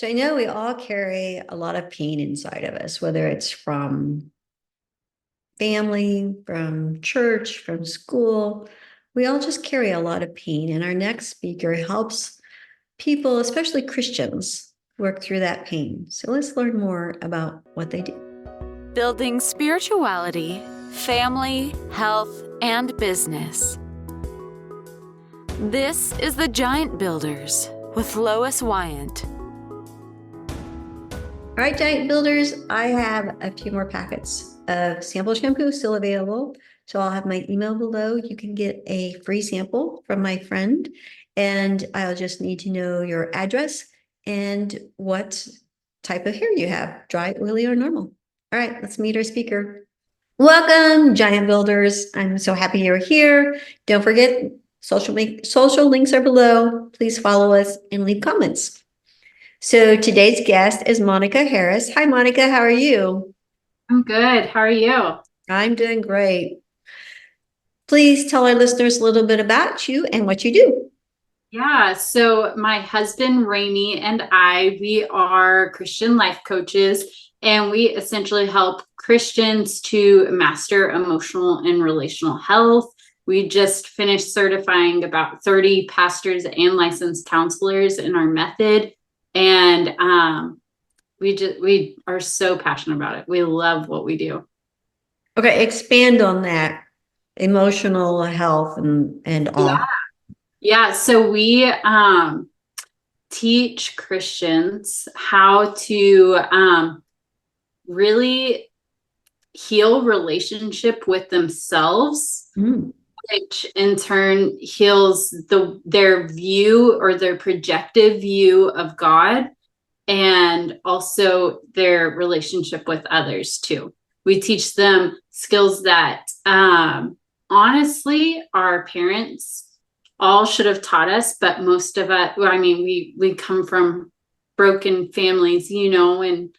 So I know we all carry a lot of pain inside of us, whether it's from family, from church, from school. We all just carry a lot of pain. And our next speaker helps people, especially Christians, work through that pain. So let's learn more about what they do. Building spirituality, family, health, and business. This is the Giant Builders with Lois Wyant. All right, Giant Builders, I have a few more packets of sample shampoo still available. So I'll have my email below. You can get a free sample from my friend, and I'll just need to know your address and what type of hair you have, dry, oily, or normal. All right, let's meet our speaker. Welcome, Giant Builders. I'm so happy you're here. Don't forget, social links are below. Please follow us and leave comments. So today's guest is Monica Harris. Hi, Monica. How are you? I'm good. How are you? I'm doing great. Please tell our listeners a little bit about you and what you do. Yeah, so my husband, Rainie, and we are Christian life coaches, and we essentially help Christians to master emotional and relational health. We just finished certifying about 30 pastors and licensed counselors in our method. And we are so passionate about it. We love what we do. Okay, expand on that emotional health and all. Yeah, so we teach Christians how to really heal relationship with themselves, which in turn heals their view or their projective view of God, and also their relationship with others too. We teach them skills that honestly our parents all should have taught us, but most of us, well, I mean, we come from broken families, and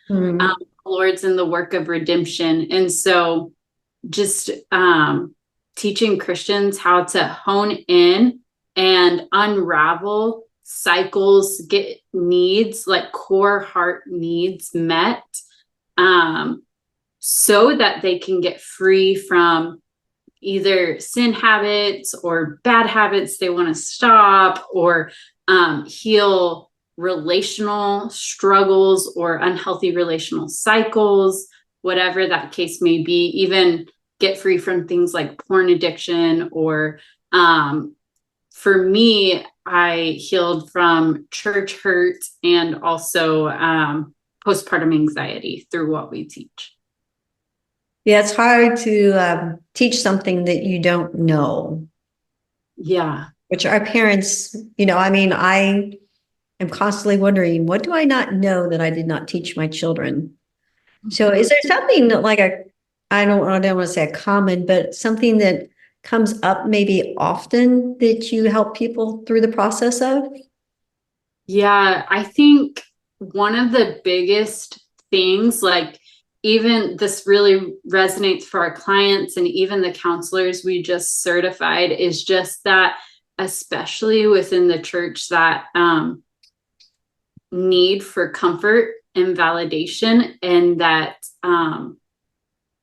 Lord's in the work of redemption. And so just teaching Christians how to hone in and unravel cycles, get needs, like core heart needs met, so that they can get free from either sin habits or bad habits they want to stop, or heal relational struggles or unhealthy relational cycles, whatever that case may be, even get free from things like porn addiction, or for me, I healed from church hurt and also postpartum anxiety through what we teach. Yeah, it's hard to teach something that you don't know. Yeah. Which our parents, I am constantly wondering, what do I not know that I did not teach my children? So is there something that I don't want to say a common, but something that comes up maybe often that you help people through the process of? Yeah, I think one of the biggest things, like even this really resonates for our clients and even the counselors we just certified, is just that, especially within the church, that need for comfort and validation. And that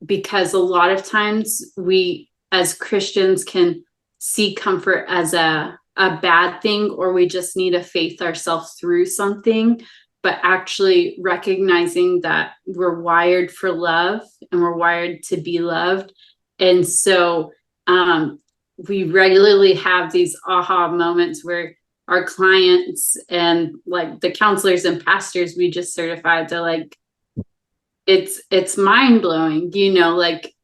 because a lot of times we as Christians can see comfort as a bad thing, or we just need to faith ourselves through something, but actually recognizing that we're wired for love and we're wired to be loved. And so we regularly have these aha moments where our clients and like the counselors and pastors we just certified, they're like, it's mind-blowing, like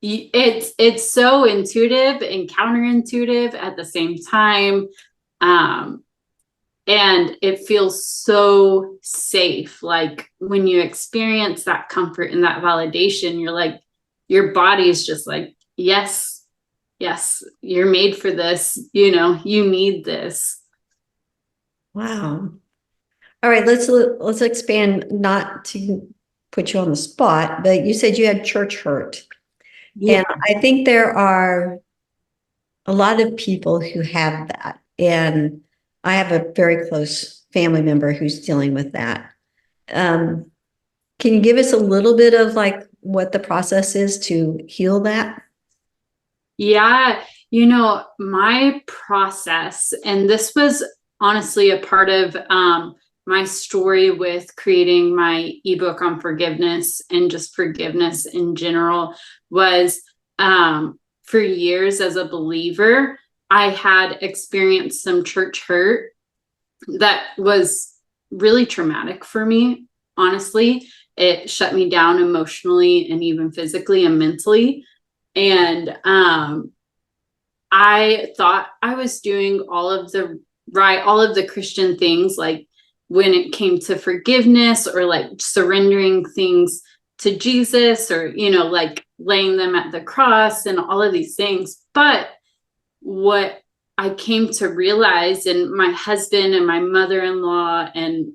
it's so intuitive and counterintuitive at the same time. And it feels so safe. Like when you experience that comfort and that validation, you're like, your body is just like, yes, you're made for this, you need this. Wow. All right, let's expand, not to put you on the spot, but you said you had church hurt. Yeah. And I think there are a lot of people who have that. And I have a very close family member who's dealing with that. Can you give us a little bit of like what the process is to heal that? Yeah, my process, and this was honestly a part of my story with creating my ebook on forgiveness and just forgiveness in general, was for years as a believer, I had experienced some church hurt that was really traumatic for me. Honestly, it shut me down emotionally and even physically and mentally. And I thought I was doing all of the Christian things, like when it came to forgiveness or like surrendering things to Jesus, or, like laying them at the cross and all of these things. But what I came to realize, and my husband and my mother-in-law and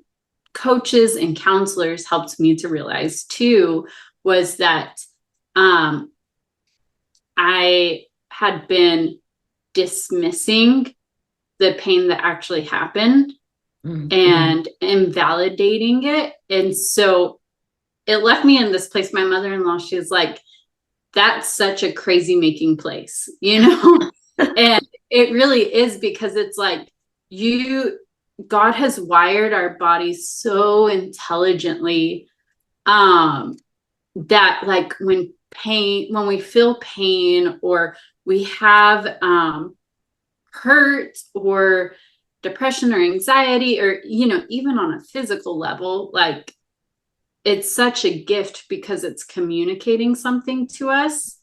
coaches and counselors helped me to realize too, was that I had been dismissing the pain that actually happened and invalidating it. And so it left me in this place. My mother-in-law, she was like, that's such a crazy making place, And it really is, because it's like God has wired our bodies so intelligently, that like when we feel pain, or we have hurt or depression or anxiety, or even on a physical level, like it's such a gift because it's communicating something to us.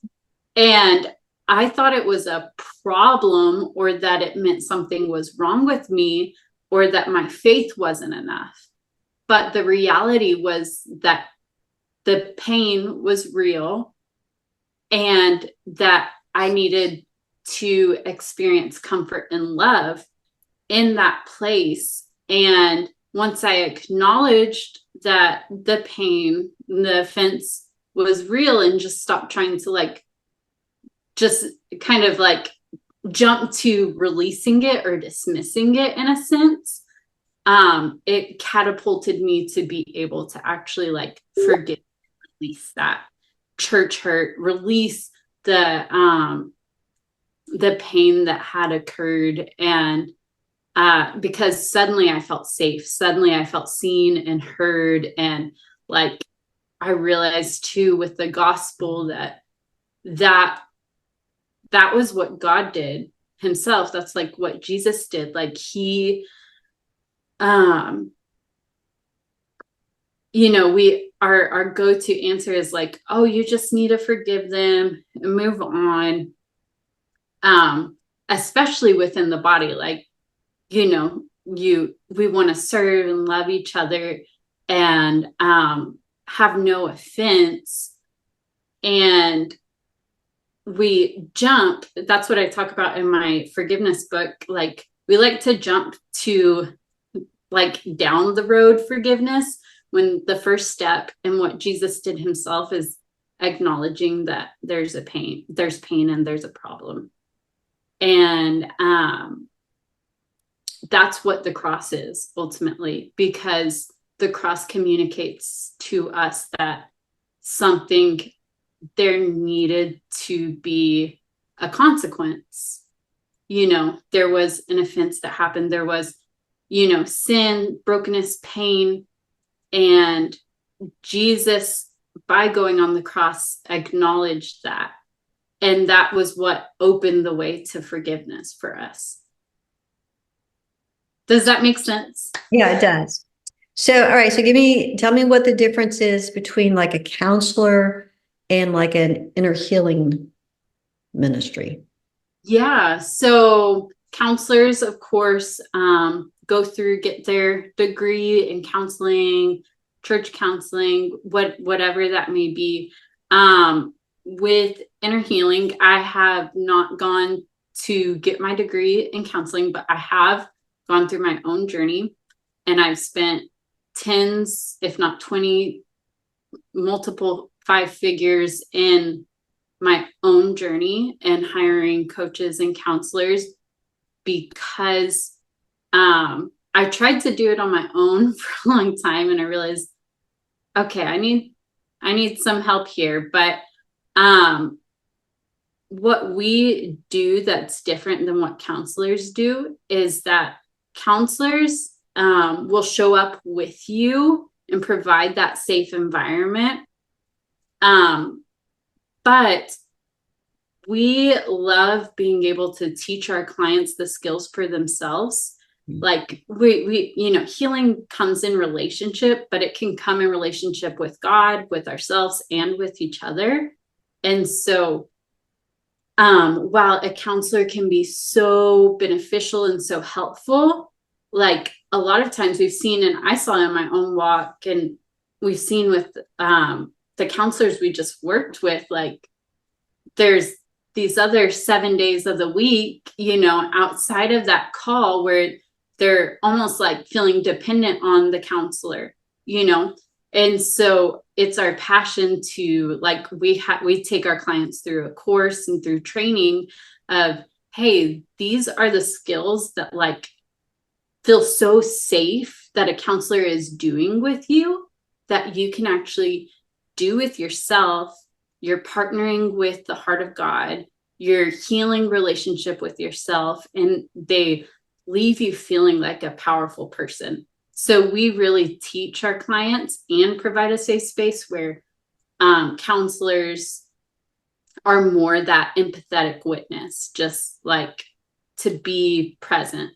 And I thought it was a problem, or that it meant something was wrong with me, or that my faith wasn't enough. But the reality was that the pain was real, and that I needed to experience comfort and love in that place. And once I acknowledged that the pain, the offense was real, and just stopped trying to like just kind of like jump to releasing it or dismissing it in a sense, it catapulted me to be able to actually like forgive, release that church hurt, release the pain that had occurred. And because suddenly I felt safe, suddenly I felt seen and heard. And like I realized too with the gospel that was what God did himself. That's like what Jesus did. Like he our go-to answer is like, oh, you just need to forgive them and move on. Especially within the body, like, we want to serve and love each other and have no offense. And we jump, that's what I talk about in my forgiveness book. Like we like to jump to like down the road forgiveness, when the first step and what Jesus did himself is acknowledging that there's pain and there's a problem. And that's what the cross is ultimately, because the cross communicates to us that there needed to be a consequence. There was an offense that happened. There was, sin, brokenness, pain. And Jesus, by going on the cross, acknowledged that. And that was what opened the way to forgiveness for us. Does that make sense? Yeah, it does. So, all right. So tell me what the difference is between like a counselor and like an inner healing ministry. Yeah. So counselors, of course, get their degree in counseling, church counseling, whatever that may be. With inner healing, I have not gone to get my degree in counseling, but I have gone through my own journey, and I've spent tens, if not 20, multiple 5 figures in my own journey and hiring coaches and counselors, because I I tried to do it on my own for a long time, and I realized, okay, I need some help here. But what we do that's different than what counselors do is that counselors will show up with you and provide that safe environment. But we love being able to teach our clients the skills for themselves. Like we, healing comes in relationship, but it can come in relationship with God, with ourselves, and with each other. And so, while a counselor can be so beneficial and so helpful, like a lot of times we've seen, and I saw in my own walk, and we've seen with the counselors we just worked with, like there's these other 7 days of the week, outside of that call where they're almost like feeling dependent on the counselor, and so it's our passion to, like, we take our clients through a course and through training of, hey, these are the skills that like feel so safe that a counselor is doing with you that you can actually do with yourself. You're partnering with the heart of God, you're healing relationship with yourself, and they leave you feeling like a powerful person. So we really teach our clients and provide a safe space where counselors are more that empathetic witness, just like to be present.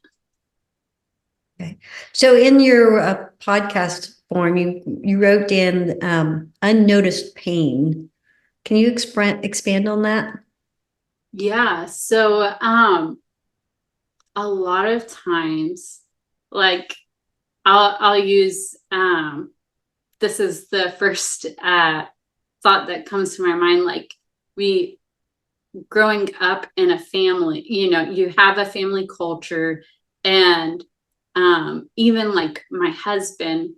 Okay. So in your podcast form, you wrote in unnoticed pain. Can you expand on that? Yeah. So a lot of times, like I'll use this is the first thought that comes to my mind. Like, we growing up in a family, you have a family culture, and even like my husband,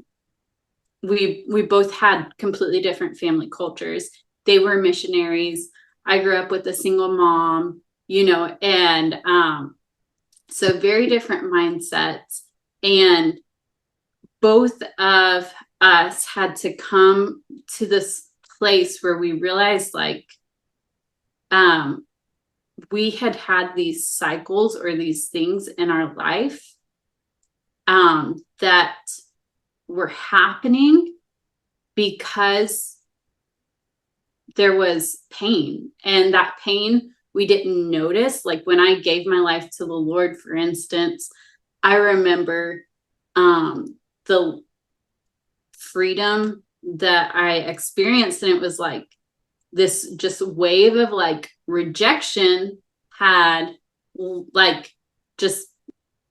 we both had completely different family cultures. They were missionaries. I grew up with a single mom, and so very different mindsets. And both of us had to come to this place where we realized, like, we had these cycles or these things in our life that were happening because there was pain, and that pain we didn't notice. Like when I gave my life to the Lord, for instance, I remember the freedom that I experienced, and it was like this just wave of like rejection had like just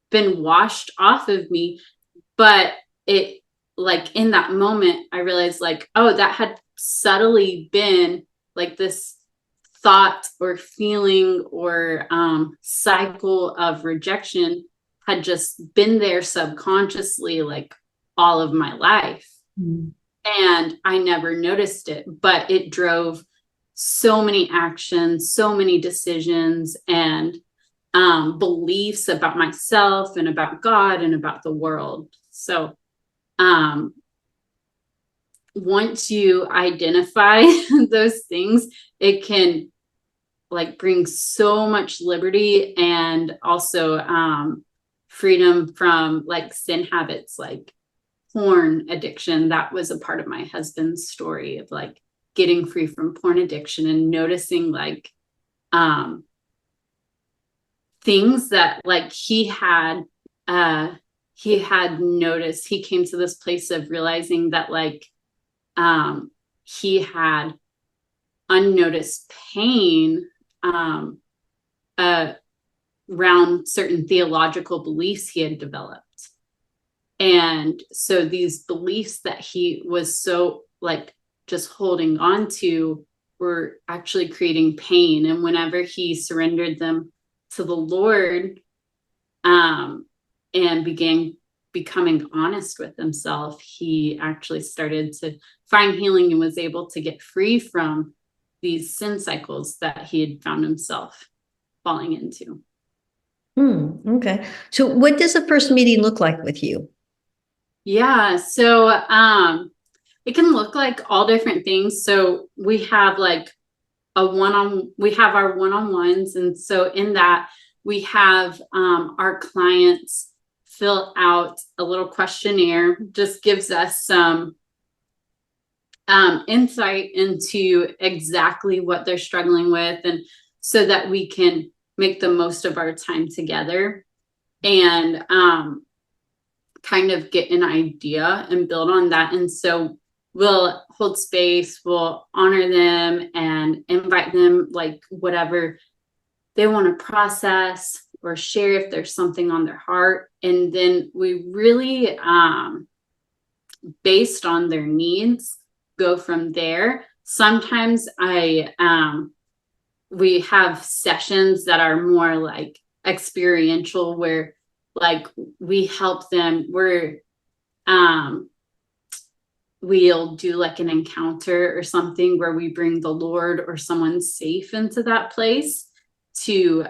been washed off of me. But it, like, in that moment I realized, like, oh, that had subtly been like this thought or feeling or cycle of rejection had just been there subconsciously, like all of my life. And I never noticed it, but it drove so many actions, so many decisions, and beliefs about myself and about God and about the world. So once you identify those things, it can like bring so much liberty, and also freedom from like sin habits, like porn addiction. That was a part of my husband's story of like getting free from porn addiction and noticing like things that like he had noticed. He came to this place of realizing that like he had unnoticed pain around certain theological beliefs he had developed. And so these beliefs that he was so like just holding on to were actually creating pain. And whenever he surrendered them to the Lord, and began becoming honest with himself, he actually started to find healing and was able to get free from these sin cycles that he had found himself falling into. Okay. So what does the first meeting look like with you? Yeah, so it can look like all different things. So we have like we have our one-on-ones, and so in that we have our clients fill out a little questionnaire, just gives us some insight into exactly what they're struggling with, and so that we can make the most of our time together and kind of get an idea and build on that. And so we'll hold space, we'll honor them and invite them, like whatever they want to process or share if there's something on their heart. And then we really, based on their needs, go from there. Sometimes we have sessions that are more like experiential, where like we help them, we'll do like an encounter or something where we bring the Lord or someone safe into that place to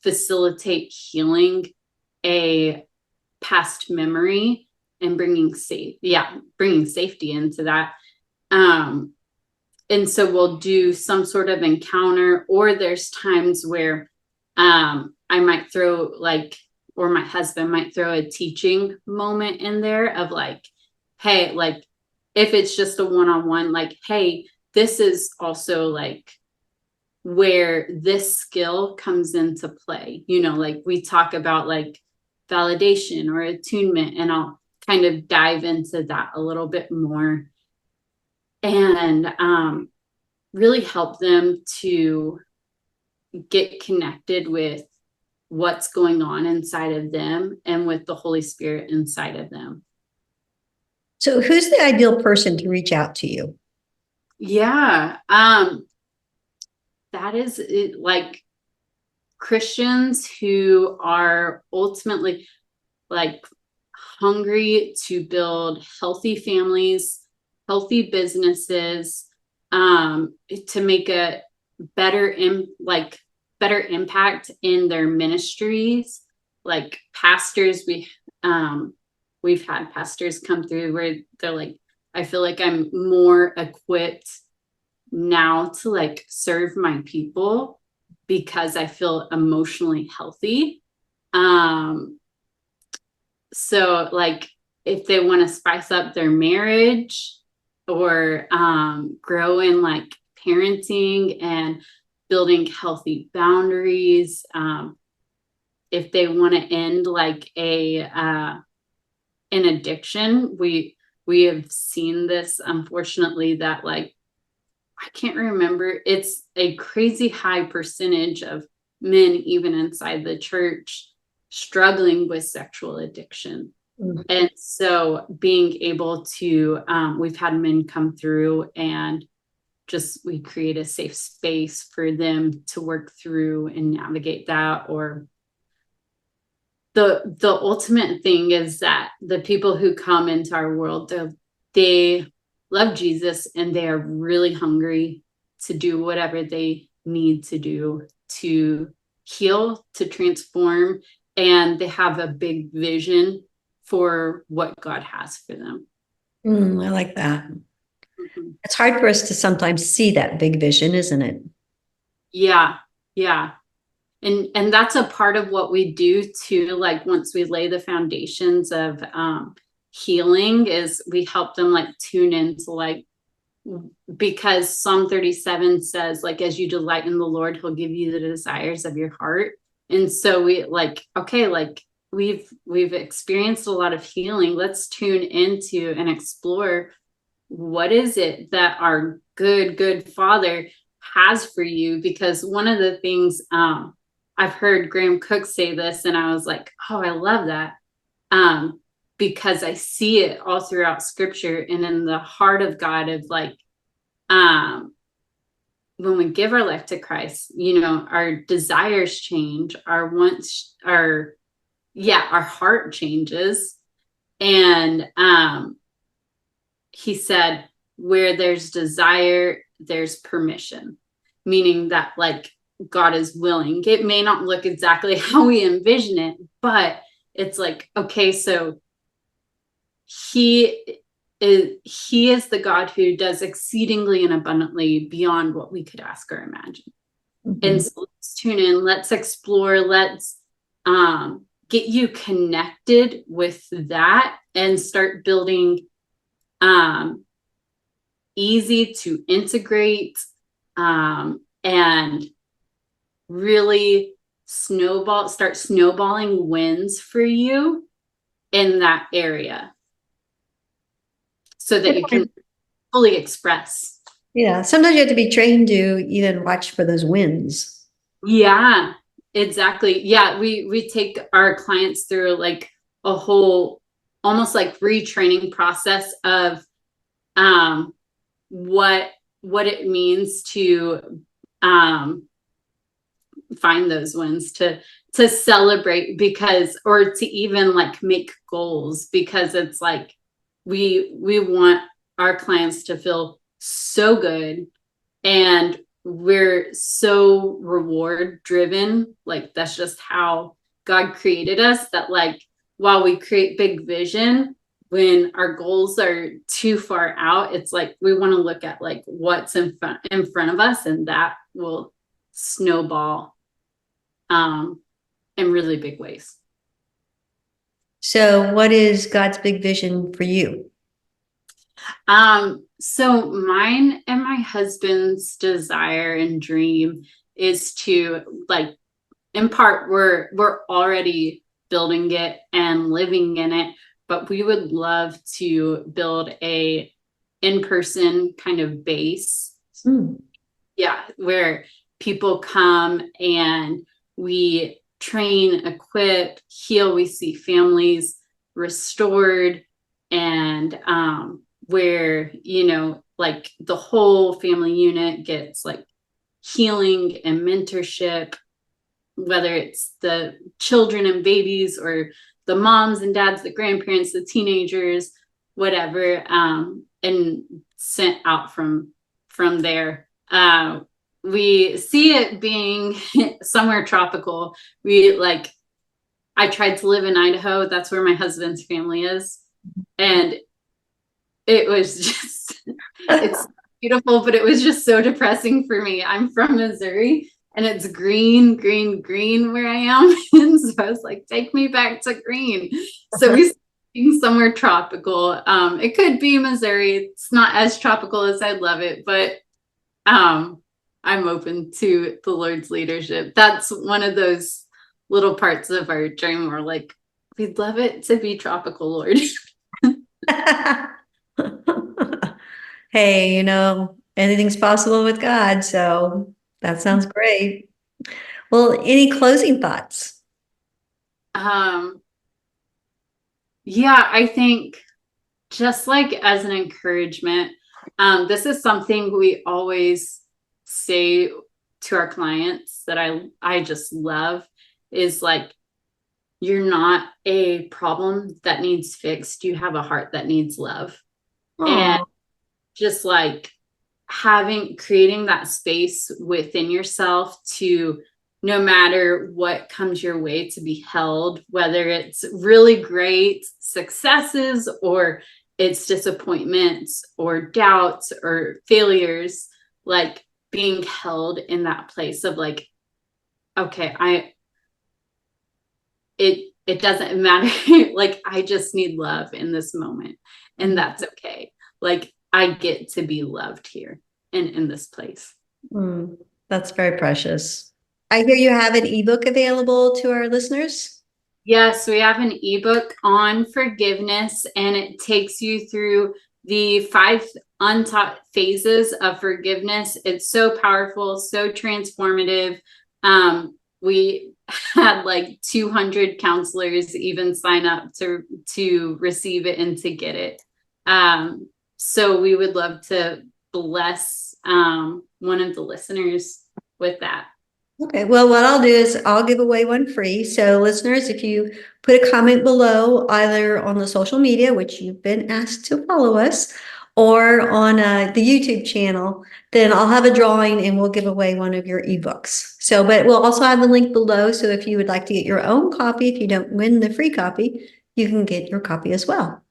facilitate healing a past memory and bringing safety into that. And so we'll do some sort of encounter, or there's times where I might throw like, or my husband might throw a teaching moment in there of like, hey, like if it's just a one-on-one, like, hey, this is also like where this skill comes into play. You know, like we talk about like validation or attunement, and I'll kind of dive into that a little bit more and really help them to get connected with what's going on inside of them and with the Holy Spirit inside of them. So who's the ideal person to reach out to you? Yeah. That is it, like Christians who are ultimately like hungry to build healthy families, healthy businesses, to make a better impact in their ministries. Like pastors, we've had pastors come through where they're like, I feel like I'm more equipped now to like serve my people because I feel emotionally healthy. So like if they want to spice up their marriage or grow in like parenting and building healthy boundaries, if they want to end like an addiction, we have seen this, unfortunately, that like I can't remember, it's a crazy high percentage of men even inside the church struggling with sexual addiction. And so being able to we've had men come through and just we create a safe space for them to work through and navigate that. Or the ultimate thing is that the people who come into our world, they love Jesus and they are really hungry to do whatever they need to do to heal, to transform, and they have a big vision for what God has for them. I like that. It's hard for us to sometimes see that big vision, isn't it? Yeah. And that's a part of what we do too. Like once we lay the foundations of healing, is we help them like tune into like, because Psalm 37 says like, as you delight in the Lord, he'll give you the desires of your heart. And so we like, okay, like we've experienced a lot of healing. Let's tune into and explore what is it that our good Father has for you. Because one of the things I've heard Graham Cook say this, and I was like, oh, I love that. Because I see it all throughout scripture and in the heart of God of like, when we give our life to Christ, you know, our desires change, our wants, our heart changes. And he said, where there's desire, there's permission, meaning that like God is willing. It may not look exactly how we envision it, but it's like, okay, so he is the God who does exceedingly and abundantly beyond what we could ask or imagine. And so let's tune in, let's explore, let's get you connected with that and start building easy to integrate and really start snowballing wins for you in that area so that you can fully express. Yeah, sometimes you have to be trained to even watch for those wins. Yeah, exactly. Yeah, we take our clients through like a whole almost like retraining process of what it means to find those wins, to celebrate, because or to even like make goals, because it's like we want our clients to feel so good, and we're so reward driven. Like that's just how God created us, that like while we create big vision, when our goals are too far out, it's like we want to look at like what's in front of us, and that will snowball in really big ways. So what is God's big vision for you? So mine and my husband's desire and dream is to, like, in part, we're already building it and living in it, but we would love to build a in-person kind of base. Yeah, where people come and we train, equip, heal. We see families restored, and where, you know, like the whole family unit gets like healing and mentorship, whether it's the children and babies or the moms and dads, the grandparents, the teenagers, whatever, and sent out from there. We see it being somewhere tropical. I tried to live in Idaho. That's where my husband's family is. And it was just, it's beautiful, but it was just so depressing for me. I'm from Missouri, and it's green where I am. And so I was like, take me back to green. So we somewhere tropical. It could be Missouri. It's not as tropical as I'd love it, but I'm open to the Lord's leadership. That's one of those little parts of our dream where, like, we'd love it to be tropical, Lord. Hey, you know, anything's possible with God, so that sounds great. Well, any closing thoughts? Yeah, I think just like as an encouragement, this is something we always say to our clients that I just love, is like, you're not a problem that needs fixed. You have a heart that needs love. Aww. And just like creating that space within yourself to, no matter what comes your way, to be held, whether it's really great successes or it's disappointments or doubts or failures, like being held in that place of like, okay, it doesn't matter. Like, I just need love in this moment, and that's okay. Like, I get to be loved here and in this place. That's very precious. I hear you have an ebook available to our listeners. Yes, we have an ebook on forgiveness, and it takes you through the 5 untaught phases of forgiveness. It's so powerful, so transformative. We had like 200 counselors even sign up to receive it and to get it. So we would love to bless one of the listeners with that. Okay, well, what I'll do is I'll give away one free. So listeners, if you put a comment below, either on the social media, which you've been asked to follow us, or on the YouTube channel, then I'll have a drawing and we'll give away one of your ebooks. So, but we'll also have the link below. So if you would like to get your own copy, if you don't win the free copy, you can get your copy as well.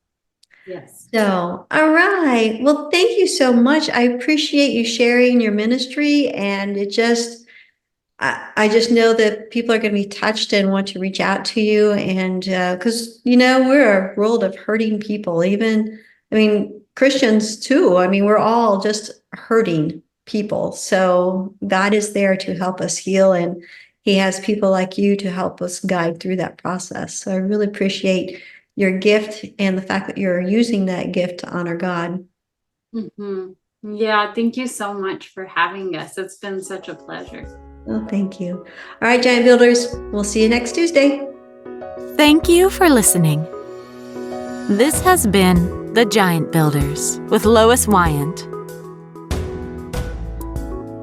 Yes. So, all right. Well, thank you so much. I appreciate you sharing your ministry, and I just know that people are going to be touched and want to reach out to you. And because, we're a world of hurting people, Christians too. We're all just hurting people. So God is there to help us heal. And He has people like you to help us guide through that process. So I really appreciate your gift and the fact that you're using that gift to honor God. Mm-hmm. Yeah, thank you so much for having us. It's been such a pleasure. Oh, thank you. All right, Giant Builders, we'll see you next Tuesday. Thank you for listening. This has been The Giant Builders with Lois Wyant.